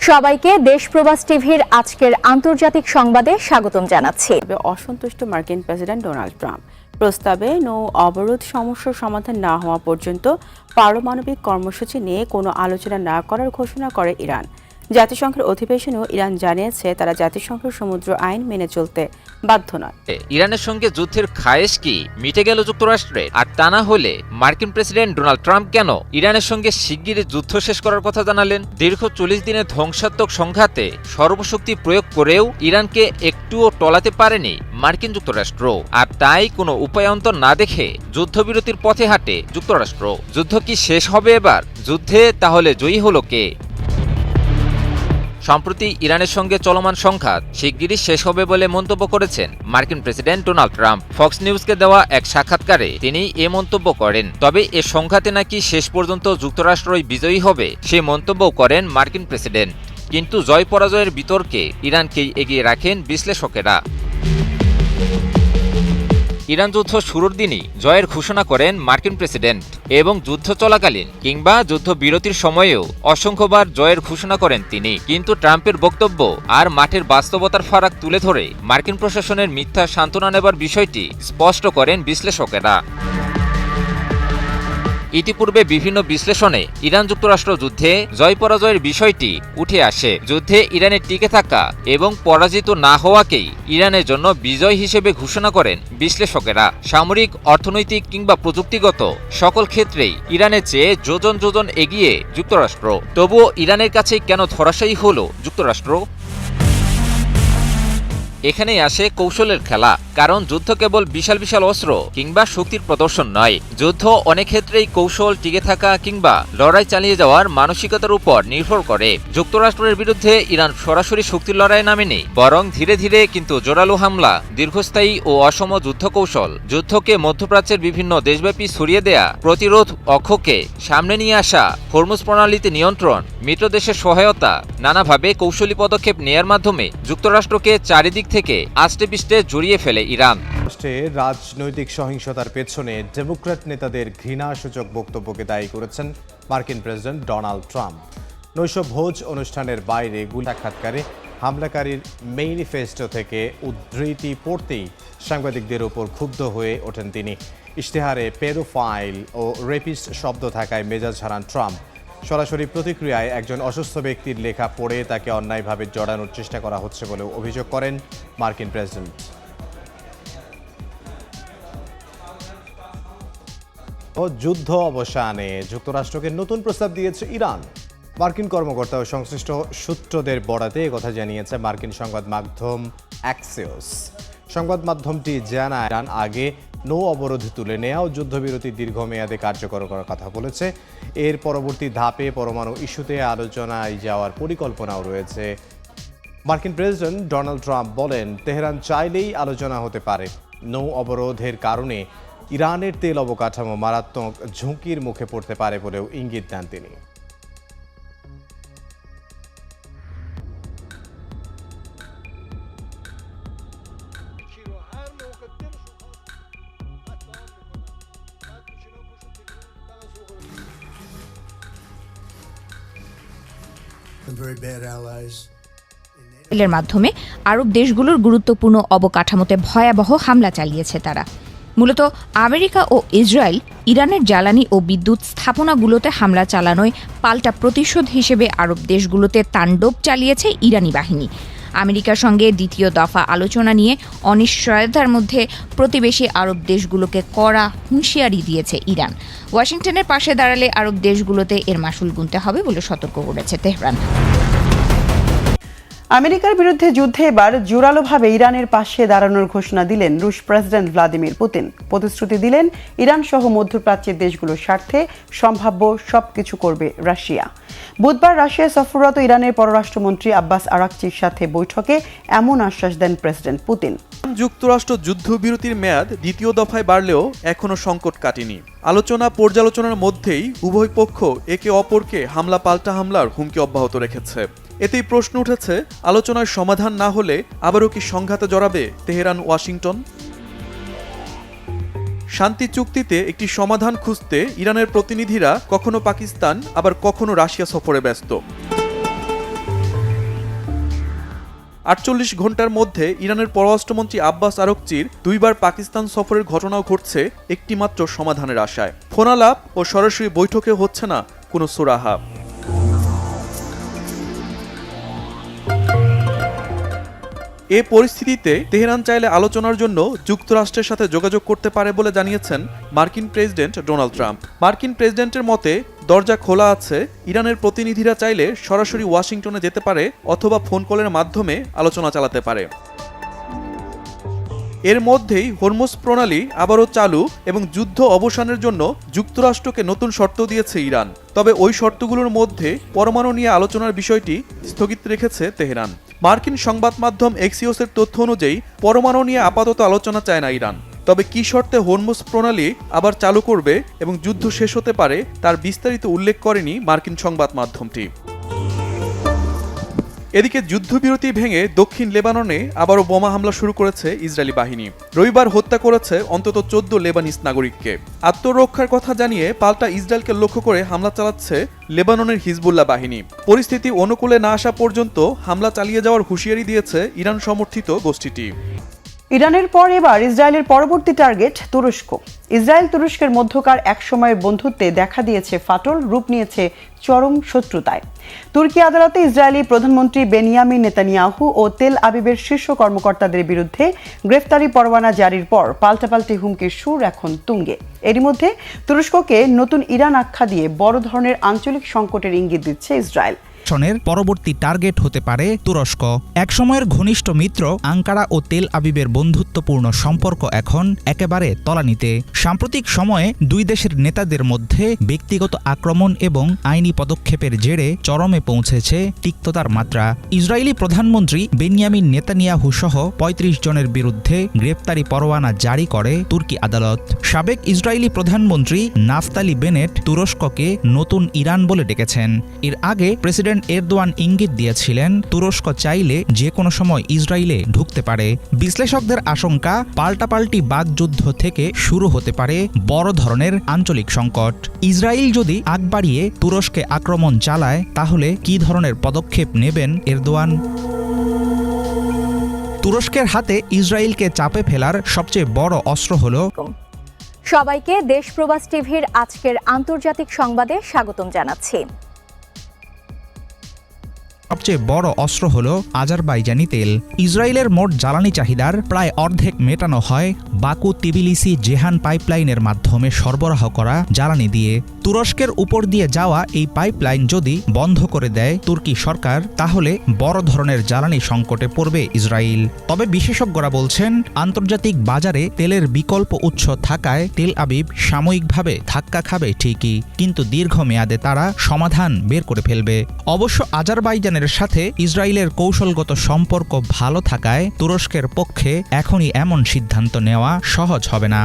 সবাইকে দেশ প্রবাস টিভির আজকের আন্তর্জাতিক সংবাদে স্বাগতম জানাচ্ছি। অসন্তুষ্ট মার্কিন প্রেসিডেন্ট ডোনাল্ড ট্রাম্প প্রস্তাবে নৌ অবরোধ সমস্যার সমাধান না হওয়া পর্যন্ত পারমাণবিক কর্মসূচি নিয়ে কোনো আলোচনা না করার ঘোষণা করে ইরান। জাতিসংঘের অধিবেশনেও ইরান জানিয়েছে তারা জাতিসংঘের সমুদ্র আইন মেনে চলতে বাধ্য নয়। ইরানের সঙ্গে যুদ্ধের খায়েশ কি মিটে গেল যুক্তরাষ্ট্রের? আর তা না হলে মার্কিন প্রেসিডেন্ট ডোনাল্ড ট্রাম্প কেন ইরানের সঙ্গে শিগগিরই যুদ্ধ শেষ করার কথা জানালেন? দীর্ঘ 40 দিনের ধ্বংসাত্মক সংঘাতে সর্বশক্তি প্রয়োগ করেও ইরানকে একটুও টলাতে পারেনি মার্কিন যুক্তরাষ্ট্র। আর তাই কোনো উপায়ান্তর না দেখে যুদ্ধবিরতির পথে হাঁটে যুক্তরাষ্ট্র। যুদ্ধ কি শেষ হবে এবার? যুদ্ধে তাহলে জয়ী হলো কে? সম্প্রতি ইরানের সঙ্গে চলমান সংঘাত শিগগিরই শেষ হবে বলে মন্তব্য করেছেন মার্কিন প্রেসিডেন্ট ডোনাল্ড ট্রাম্প। ফক্স নিউজকে দেওয়া এক সাক্ষাৎকারে তিনি এ মন্তব্য করেন। তবে এ সংঘাতে নাকি শেষ পর্যন্ত যুক্তরাষ্ট্রই বিজয়ী হবে সে মন্তব্য করেন মার্কিন প্রেসিডেন্ট। কিন্তু জয় পরাজয়ের বিতর্কে ইরানকেই এগিয়ে রাখেন বিশ্লেষকেরা। ইরান যুদ্ধ শুরুর দিনই জয়ের ঘোষণা করেন মার্কিন প্রেসিডেন্ট এবং যুদ্ধ চলাকালীন কিংবা যুদ্ধ বিরতির সময়েও অসংখ্যবার জয়ের ঘোষণা করেন তিনি। কিন্তু ট্রাম্পের বক্তব্য আর মাঠের বাস্তবতার ফারাক তুলে ধরে মার্কিন প্রশাসনের মিথ্যা সান্ত্বনা নেবার বিষয়টি স্পষ্ট করেন বিশ্লেষকেরা। ইতিপূর্বে বিভিন্ন বিশ্লেষণে ইরান যুক্তরাষ্ট্র যুদ্ধে জয় পরাজয়ের বিষয়টি উঠে আসে। যুদ্ধে ইরানের টিকে থাকা এবং পরাজিত না হওয়াকেই ইরানের জন্য বিজয় হিসেবে ঘোষণা করেন বিশ্লেষকেরা। সামরিক, অর্থনৈতিক কিংবা প্রযুক্তিগত সকল ক্ষেত্রেই ইরানের চেয়ে যোজন যোজন এগিয়ে যুক্তরাষ্ট্র। তবুও ইরানের কাছে কেন ধরাশায়ী হল যুক্তরাষ্ট্র? এখানেই আসে কৌশলের খেলা। কারণ যুদ্ধ কেবল বিশাল বিশাল অস্ত্র কিংবা শক্তির প্রদর্শন নয়। যুদ্ধ অনেক ক্ষেত্রেই কৌশল, টিকে থাকা কিংবা লড়াই চালিয়ে যাওয়ার মানসিকতার উপর নির্ভর করে। যুক্তরাষ্ট্রের বিরুদ্ধে ইরান সরাসরি শক্তির লড়াই নামেনি, বরং ধীরে ধীরে কিন্তু জোরালো হামলা, দীর্ঘস্থায়ী ও অসম যুদ্ধ কৌশল, যুদ্ধকে মধ্যপ্রাচ্যের বিভিন্ন দেশব্যাপী ছড়িয়ে দেয়া, প্রতিরোধ অক্ষকে সামনে নিয়ে আসা, হরমুজ প্রণালীতে নিয়ন্ত্রণ, মিত্র দেশের সহায়তা, নানাভাবে কৌশলী পদক্ষেপ নেয়ার মাধ্যমে যুক্তরাষ্ট্রকে চারিদিক থেকে আষ্টে পিষ্টে জড়িয়ে ফেলে ইরান। রাজনৈতিক সহিংসতার পেছনে ডেমোক্র্যাট নেতাদের ঘৃণাসূচক বক্তব্যকে দায়ী করেছেন মার্কিন প্রেসিডেন্ট ডোনাল্ড ট্রাম্প। নৈশভোজ অনুষ্ঠানের বাইরে সাক্ষাৎকারে হামলাকারীর ম্যানিফেস্টো থেকে উদ্ধৃতি পড়তেই সাংবাদিকদের ওপর ক্ষুব্ধ হয়ে ওঠেন তিনি। ইশতেহারে পেডোফাইল ও রেপিস্ট শব্দ থাকায় মেজাজ হারান ট্রাম্প। সরাসরি প্রতিক্রিয়ায় একজন অসুস্থ ব্যক্তির লেখা পড়ে তাকে অন্যায়ভাবে জড়ানোর চেষ্টা করা হচ্ছে বলেও অভিযোগ করেন মার্কিন প্রেসিডেন্ট। যুদ্ধ অবসানে যুক্তরাষ্ট্রকে নতুন প্রস্তাব দিয়েছে ইরান। মার্কিন কর্মকর্তা ও সংশ্লিষ্ট সূত্রদের বরাতে একথা জানিয়েছে মার্কিন সংবাদ মাধ্যম অ্যাক্সিওস। সংবাদ মাধ্যমটি জানায় ইরান আগে নৌ অবরোধ তুলে নেওয়া ও যুদ্ধবিরতি দীর্ঘমেয়াদে কার্যকর করার কথা বলেছে। এর পরবর্তী ধাপে পরমাণু ইস্যুতে আলোচনায় যাওয়ার পরিকল্পনাও রয়েছে। মার্কিন প্রেসিডেন্ট ডোনাল্ড ট্রাম্প বলেন, তেহরান চাইলেই আলোচনা হতে পারে। নৌ অবরোধের কারণে ইরানের তেল অবকাঠামো মারাত্মক ঝুঁকির মুখে পড়তে পারে বলেও ইঙ্গিত দেন তিনি। এর মাধ্যমে আরব দেশগুলোর গুরুত্বপূর্ণ অবকাঠামোতে ভয়াবহ হামলা চালিয়েছে তারা। মূলত আমেরিকা ও ইসরায়েল ইরানের জ্বালানি ও বিদ্যুৎ স্থাপনাগুলোতে হামলা চালানোয় পাল্টা প্রতিশোধ হিসেবে আরব দেশগুলোতে তাণ্ডব চালিয়েছে ইরানি বাহিনী। আমেরিকার সঙ্গে দ্বিতীয় দফা আলোচনা নিয়ে অনিশ্চয়তার মধ্যে প্রতিবেশী আরব দেশগুলোকে কড়া হুঁশিয়ারি দিয়েছে ইরান। ওয়াশিংটনের পাশে দাঁড়ালে আরব দেশগুলোতে এর মাসুল গুনতে হবে বলে সতর্ক করেছে তেহরান। আমেরিকার বিরুদ্ধে যুদ্ধে এবার জোরালোভাবে ইরানের পাশে দাঁড়ানোর ঘোষণা দিলেন রুশ প্রেসিডেন্ট ভ্লাদিমির পুতিন। প্রতিশ্রুতি দিলেন ইরান সহ মধ্যপ্রাচ্যের দেশগুলোর স্বার্থে সম্ভাব্য সবকিছু করবে রাশিয়া। বুধবার রাশিয়া সফররত ইরানের পররাষ্ট্রমন্ত্রী আব্বাস আরাকচির সাথে বৈঠকে এমন আশ্বাস দেন প্রেসিডেন্ট পুতিন। যুক্তরাষ্ট্র যুদ্ধবিরতির মেয়াদ দ্বিতীয় দফায় বাড়লেও এখনও সংকট কাটেনি। আলোচনা পর্যালোচনার মধ্যেই উভয় পক্ষ একে অপরকে হামলা পাল্টা হামলার হুমকি অব্যাহত রেখেছে। এতেই প্রশ্ন উঠেছে, আলোচনার সমাধান না হলে আবারও কি সংঘাতে জড়াবে তেহরান ওয়াশিংটন? শান্তি চুক্তিতে একটি সমাধান খুঁজতে ইরানের প্রতিনিধিরা কখনো পাকিস্তান আবার কখনো রাশিয়া সফরে ব্যস্ত। 48 ঘন্টার মধ্যে ইরানের পররাষ্ট্রমন্ত্রী আব্বাস আরাগচির দুইবার পাকিস্তান সফরের ঘটনাও ঘটছে একটিমাত্র সমাধানের আশায়। ফোনালাপ ও সরাসরি বৈঠকে হচ্ছে না কোনো সুরাহা। এ পরিস্থিতিতে তেহরান চাইলে আলোচনার জন্য যুক্তরাষ্ট্রের সাথে যোগাযোগ করতে পারে বলে জানিয়েছেন মার্কিন প্রেসিডেন্ট ডোনাল্ড ট্রাম্প। মার্কিন প্রেসিডেন্টের মতে দরজা খোলা আছে, ইরানের প্রতিনিধিরা চাইলে সরাসরি ওয়াশিংটনে যেতে পারে অথবা ফোন কলের মাধ্যমে আলোচনা চালাতে পারে। এর মধ্যেই হরমুজ প্রণালী আবারও চালু এবং যুদ্ধ অবসানের জন্য যুক্তরাষ্ট্রকে নতুন শর্ত দিয়েছে ইরান। তবে ওই শর্তগুলোর মধ্যে পরমাণু নিয়ে আলোচনার বিষয়টি স্থগিত রেখেছে তেহরান। মার্কিন সংবাদ মাধ্যম এক্সিওসের তথ্য অনুযায়ী পরমাণু নিয়ে আপাতত আলোচনা চায় না ইরান। তবে কি শর্তে হরমুজ প্রণালী আবার চালু করবে এবং যুদ্ধ শেষ হতে পারে তার বিস্তারিত উল্লেখ করেনি মার্কিন সংবাদ মাধ্যমটি। এদিকে যুদ্ধবিরতি ভেঙে দক্ষিণ লেবাননে আবারও বোমা হামলা শুরু করেছে ইসরায়েলি বাহিনী। রবিবার হত্যা করেছে অন্তত 14 লেবানিজ নাগরিককে। আত্মরক্ষার কথা জানিয়ে পাল্টা ইসরায়েলকে লক্ষ্য করে হামলা চালাচ্ছে লেবাননের হিজবুল্লাহ বাহিনী। পরিস্থিতি অনুকূলে না আসা পর্যন্ত হামলা চালিয়ে যাওয়ার হুঁশিয়ারি দিয়েছে ইরান সমর্থিত গোষ্ঠীটি। ইরানের পর এবার ইসরায়েলের পরবর্তী টার্গেট তুরস্ক। ইসরায়েল তুরস্কের মধ্যকার একসময়ের বন্ধুত্বে দেখা দিয়েছে ফাটল, রূপ নিয়েছে চরম শত্রুতায়। তুর্কি আদালতে ইসরায়েলি প্রধানমন্ত্রী বেনিয়ামিন নেতানিয়াহু ও তেল আবিবের শীর্ষ কর্মকর্তাদের বিরুদ্ধে গ্রেফতারি পরোয়ানা জারির পর পাল্টাপাল্টি হুমকির সুর এখন তুঙ্গে। এরই মধ্যে তুরস্ককে নতুন ইরান আখ্যা দিয়ে বড় ধরনের আঞ্চলিক সংকটের ইঙ্গিত দিচ্ছে ইসরায়েল। পরবর্তী টার্গেট হতে পারে তুরস্ক। একসময়ের ঘনিষ্ঠ মিত্র আঙ্কারা ও তেল আবিবের বন্ধুত্বপূর্ণ সম্পর্ক এখন একেবারে তলানিতে। সাম্প্রতিক সময়ে দুই দেশের নেতাদের মধ্যে ব্যক্তিগত আক্রমণ এবং আইনি পদক্ষেপের জেরে চরমে পৌঁছেছে তিক্ততার মাত্রা। ইসরায়েলি প্রধানমন্ত্রী বেনিয়ামিন নেতানিয়াহু সহ ৩৫ জনের বিরুদ্ধে গ্রেপ্তারি পরোয়ানা জারি করে তুর্কি আদালত। সাবেক ইসরায়েলি প্রধানমন্ত্রী নাফতালি বেনেট তুরস্ককে নতুন ইরান বলে ডেকেছেন। এর আগে প্রেসিডেন্ট এরদোয়ান ইঙ্গিত দিয়েছিলেন তুরস্ক চাইলে যে কোনো সময় ইসরায়েলে ঢুকতে পারে। বিশ্লেষকদের আশঙ্কা পাল্টাপাল্টি বাগযুদ্ধ থেকে শুরু হতে পারে বড় ধরনের আঞ্চলিক সংকট। ইসরায়েল যদি আগ বাড়িয়ে তুরস্কে আক্রমণ চালায় তাহলে কী ধরনের পদক্ষেপ নেবেন এরদোয়ান? তুরস্কের হাতে ইসরায়েলকে চাপে ফেলার সবচেয়ে বড় অস্ত্র হল। সবাইকে দেশ প্রবাস টিভির আজকের আন্তর্জাতিক সংবাদে স্বাগতম জানাচ্ছি। সবচেয়ে বড় অস্ত্র হল আজারবাইজানি তেল। ইসরায়েলের মোট জ্বালানি চাহিদার প্রায় অর্ধেক মেটানো হয় বাকু তিবিলিসি জেহান পাইপলাইনের মাধ্যমে সরবরাহ করা জ্বালানি দিয়ে। তুরস্কের উপর দিয়ে যাওয়া এই পাইপলাইন যদি বন্ধ করে দেয় তুর্কি সরকার তাহলে বড় ধরনের জ্বালানি সংকটে পড়বে ইসরায়েল। তবে বিশেষজ্ঞরা বলছেন আন্তর্জাতিক বাজারে তেলের বিকল্প উৎস থাকায় তেল আবিব সাময়িকভাবে ধাক্কা খাবে ঠিকই, কিন্তু দীর্ঘমেয়াদে তারা সমাধান বের করে ফেলবে। অবশ্য আজারবাইজানের সাথে ইসরায়েলের কৌশলগত সম্পর্ক ভালো থাকায় তুরস্কের পক্ষে এখনই এমন সিদ্ধান্ত নেওয়া সহজ হবে না।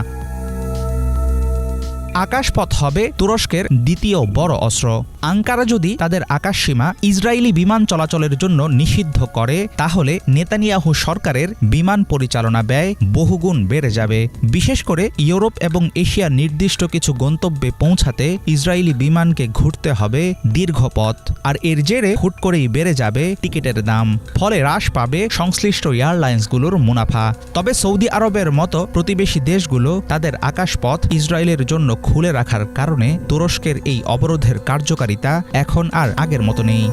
আকাশপথ হবে তুরস্কের দ্বিতীয় বড় অস্ত্র। আঙ্কারা যদি তাদের আকাশসীমা ইসরায়েলি বিমান চলাচলের জন্য নিষিদ্ধ করে তাহলে নেতানিয়াহু সরকারের বিমান পরিচালনা ব্যয় বহুগুণ বেড়ে যাবে। বিশেষ করে ইউরোপ এবং এশিয়ার নির্দিষ্ট কিছু গন্তব্যে পৌঁছাতে ইসরায়েলি বিমানকে ঘুরতে হবে দীর্ঘ পথ, আর এর জেরে হুট করেই বেড়ে যাবে টিকিটের দাম। ফলে হ্রাস পাবে সংশ্লিষ্ট এয়ারলাইন্সগুলোর মুনাফা। তবে সৌদি আরবের মতো প্রতিবেশী দেশগুলো তাদের আকাশপথ ইসরায়েলের জন্য খুলে রাখার কারণে তুরস্কের এই অবরোধের কার্যকারিতা এখন আর আগের মতো নেই।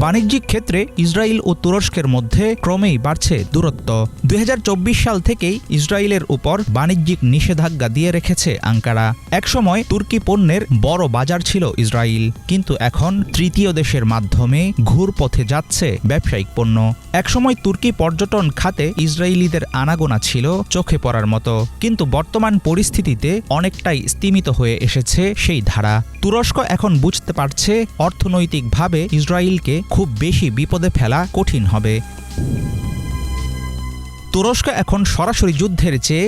বাণিজ্যিক ক্ষেত্রে ইসরায়েল ও তুরস্কের মধ্যে ক্রমেই বাড়ছে দূরত্ব। ২০২৪ সাল থেকেই ইসরায়েলের উপর বাণিজ্যিক নিষেধাজ্ঞা দিয়ে রেখেছে আঙ্কারা। একসময় তুর্কি পণ্যের বড় বাজার ছিল ইসরায়েল, কিন্তু এখন তৃতীয় দেশের মাধ্যমে ঘুরপথে যাচ্ছে ব্যবসায়িক পণ্য। একসময় তুর্কি পর্যটন খাতে ইসরায়েলিদের আনাগোনা ছিল চোখে পড়ার মতো, কিন্তু বর্তমান পরিস্থিতিতে অনেকটাই স্তিমিত হয়ে এসেছে সেই ধারা। তুরস্ক এখন বুঝতে পারছে অর্থনৈতিকভাবে ইসরায়েলকে খুব বেশি বিপদে ফেলা কঠিন হবে। তুরস্ক এখন সরাসরি যুদ্ধের চেয়ে